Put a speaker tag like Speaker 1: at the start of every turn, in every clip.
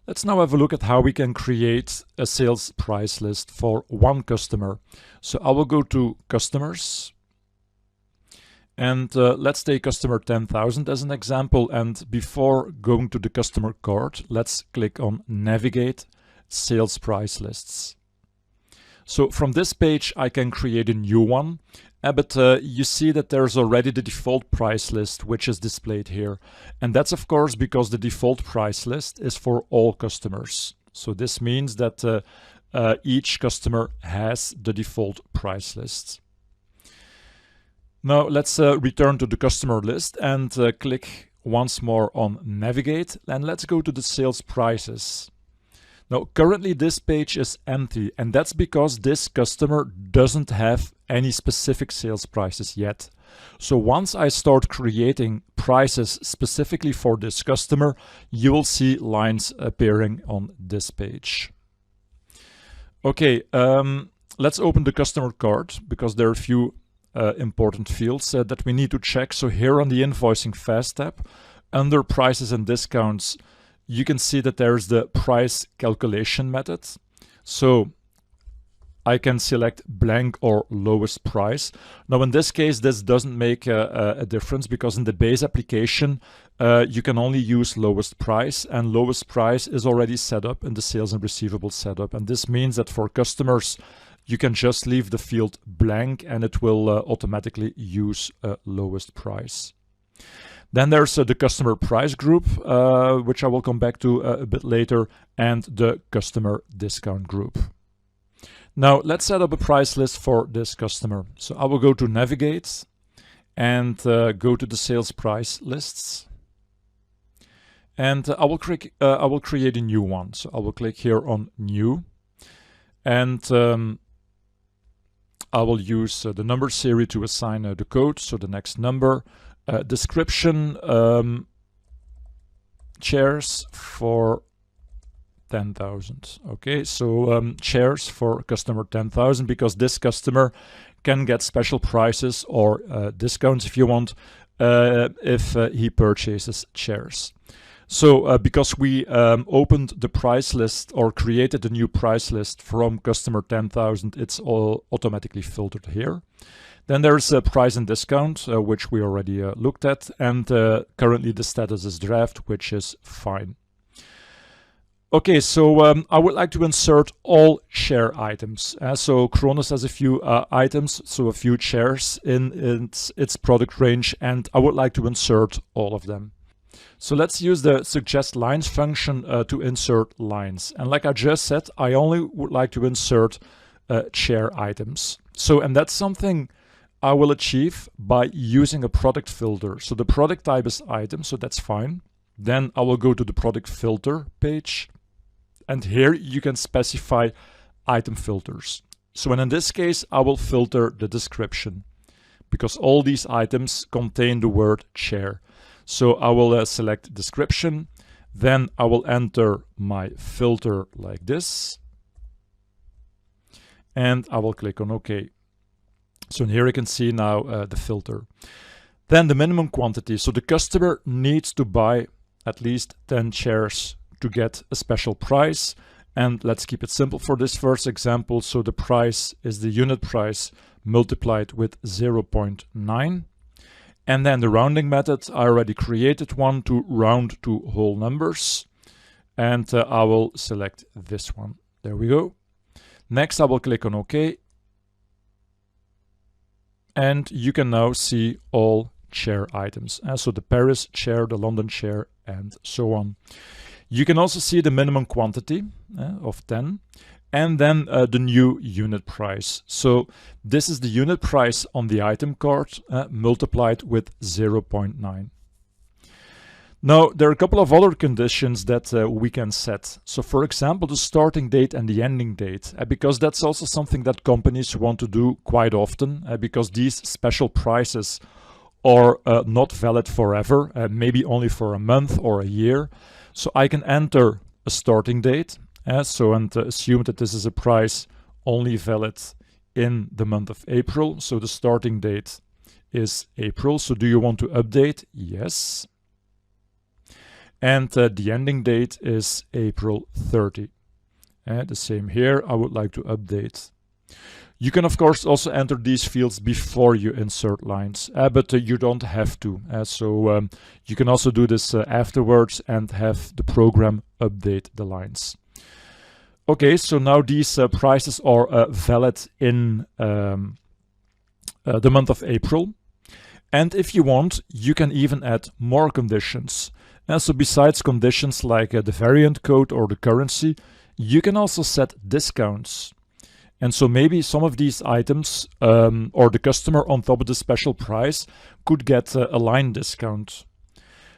Speaker 1: Let's now have a look at how we can create a sales price list for one customer. So I will go to customers and let's take customer 10,000 as an example. And before going to the customer card, let's click on Navigate Sales Price Lists. So from this page, I can create a new one. But you see that there's already the default price list, which is displayed here. And that's of course because the default price list is for all customers. So this means that each customer has the default price list. Now let's return to the customer list and click once more on Navigate, and let's go to the sales prices. Now currently this page is empty, and that's because this customer doesn't have any specific sales prices yet. So once I start creating prices specifically for this customer, you will see lines appearing on this page. Okay, let's open the customer card because there are a few important fields that we need to check. So here on the Invoicing Fast tab, under Prices and Discounts, you can see that there's the price calculation method. So I can select blank or lowest price. Now in this case, this doesn't make a difference because in the base application, you can only use lowest price, and lowest price is already set up in the sales and receivables setup. And this means that for customers, you can just leave the field blank and it will automatically use lowest price. Then there's the customer price group, which I will come back to a bit later, and the customer discount group. Now let's set up a price list for this customer. So I will go to Navigate and go to the sales price lists. And I will create a new one. So I will click here on New, and I will use the number series to assign the code. So the next number. Description, chairs for 10,000. Okay, so chairs for customer 10,000, because this customer can get special prices or discounts if you want, if he purchases chairs. So because we opened the price list or created a new price list from customer 10,000, it's all automatically filtered here. Then there's a price and discount, which we already looked at, and currently the status is draft, which is fine. Okay, so I would like to insert all chair items. So Kronos has a few items, so a few chairs in its product range, and I would like to insert all of them. So let's use the suggest lines function to insert lines. And like I just said, I only would like to insert chair items. So, and that's something I will achieve by using a product filter. So the product type is item, so that's fine. Then I will go to the product filter page, and here you can specify item filters. So in this case, I will filter the description because all these items contain the word chair. So I will select description, then I will enter my filter like this, and I will click on OK. So here you can see now the filter. Then the minimum quantity. So the customer needs to buy at least 10 chairs to get a special price. And let's keep it simple for this first example. So the price is the unit price multiplied with 0.9. And then the rounding method, I already created one to round to whole numbers. And I will select this one. There we go. Next, I will click on OK. And you can now see all chair items. So the Paris chair, the London chair, and so on. You can also see the minimum quantity of 10. And then the new unit price. So this is the unit price on the item card multiplied with 0.9. Now, there are a couple of other conditions that we can set. So for example, the starting date and the ending date, because that's also something that companies want to do quite often, because these special prices are not valid forever, maybe only for a month or a year. So I can enter a starting date, and assume that this is a price only valid in the month of April. So the starting date is April. So do you want to update? Yes. and the ending date is April 30. The same here, I would like to update. You can of course also enter these fields before you insert lines, but you don't have to. So you can also do this afterwards and have the program update the lines. Okay, so now these prices are valid in the month of April. And if you want, you can even add more conditions. So besides conditions like the variant code or the currency, you can also set discounts. And so maybe some of these items or the customer on top of the special price could get a line discount.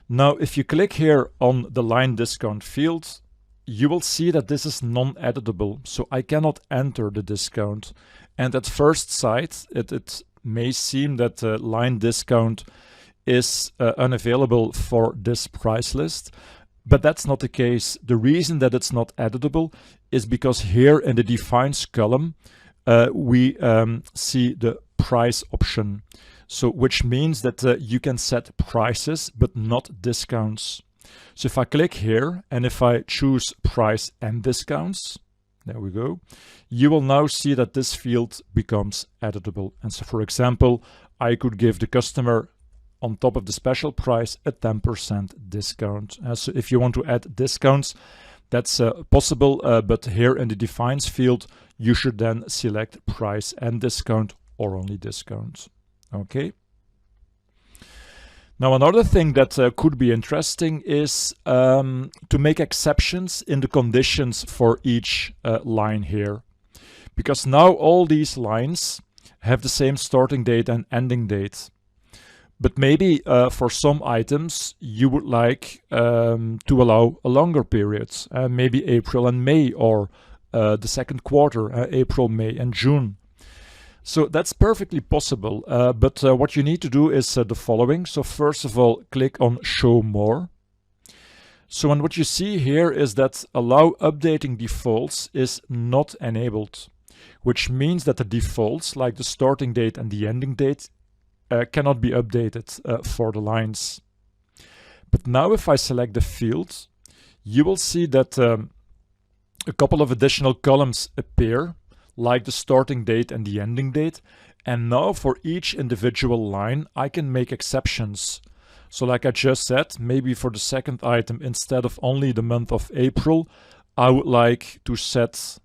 Speaker 1: Now, if you click here on the line discount field, you will see that this is non-editable, so I cannot enter the discount. And at first sight, it may seem that the line discount is unavailable for this price list, but that's not the case. The reason that it's not editable is because here in the defines column, we see the price option. So which means that you can set prices, but not discounts. So if I click here and if I choose price and discounts, there we go, you will now see that this field becomes editable. And so for example, I could give the customer on top of the special price a 10% discount. So if you want to add discounts, that's possible, but here in the defines field, you should then select price and discount or only discount. Okay. Now another thing that could be interesting is to make exceptions in the conditions for each line here. Because now all these lines have the same starting date and ending date. But maybe for some items you would like to allow a longer period, maybe April and May, or the second quarter, April, May and June. So that's perfectly possible, but what you need to do is the following. So first of all, click on Show More. So and what you see here is that Allow Updating Defaults is not enabled, which means that the defaults, like the starting date and the ending date, cannot be updated for the lines. But now if I select the field, you will see that a couple of additional columns appear, like the starting date and the ending date. And now for each individual line, I can make exceptions. So like I just said, maybe for the second item, instead of only the month of April, I would like to set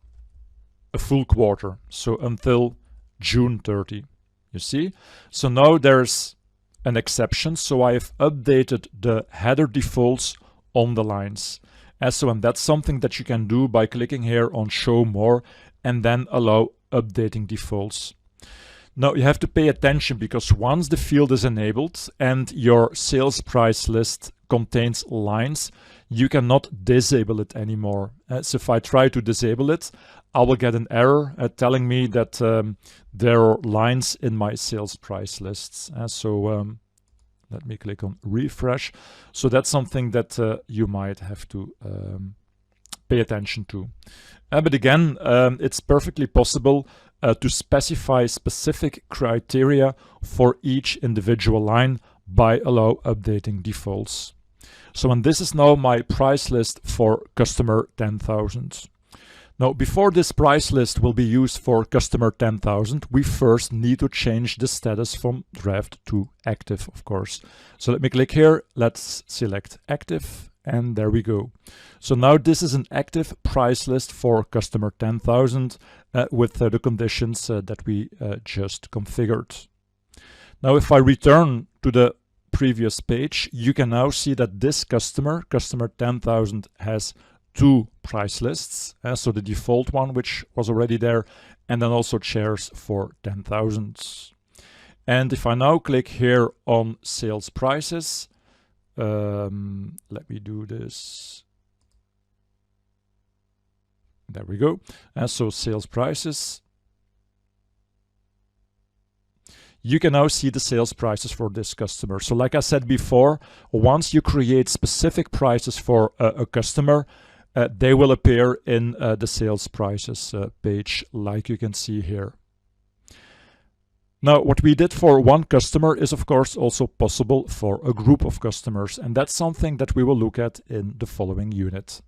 Speaker 1: a full quarter. So until June 30. You see? So now there's an exception. So I have updated the header defaults on the lines. And that's something that you can do by clicking here on Show More and then Allow Updating Defaults. Now you have to pay attention, because once the field is enabled and your sales price list contains lines, you cannot disable it anymore. So if I try to disable it, I will get an error telling me that there are lines in my sales price lists. Let me click on refresh. So that's something that you might have to pay attention to. But again, it's perfectly possible to specify specific criteria for each individual line by Allow Updating Defaults. So and this is now my price list for customer 10,000. Now, before this price list will be used for customer 10,000, we first need to change the status from draft to active, of course. So let me click here, let's select active, and there we go. So now this is an active price list for customer 10,000 with the conditions that we just configured. Now, if I return to the previous page, you can now see that this customer 10,000, has two price lists. So the default one, which was already there, and then also chairs for 10,000. And if I now click here on sales prices, let me do this. There we go. So sales prices. You can now see the sales prices for this customer. So like I said before, once you create specific prices for a customer, they will appear in the sales prices page, like you can see here. Now, what we did for one customer is of course also possible for a group of customers, and that's something that we will look at in the following unit.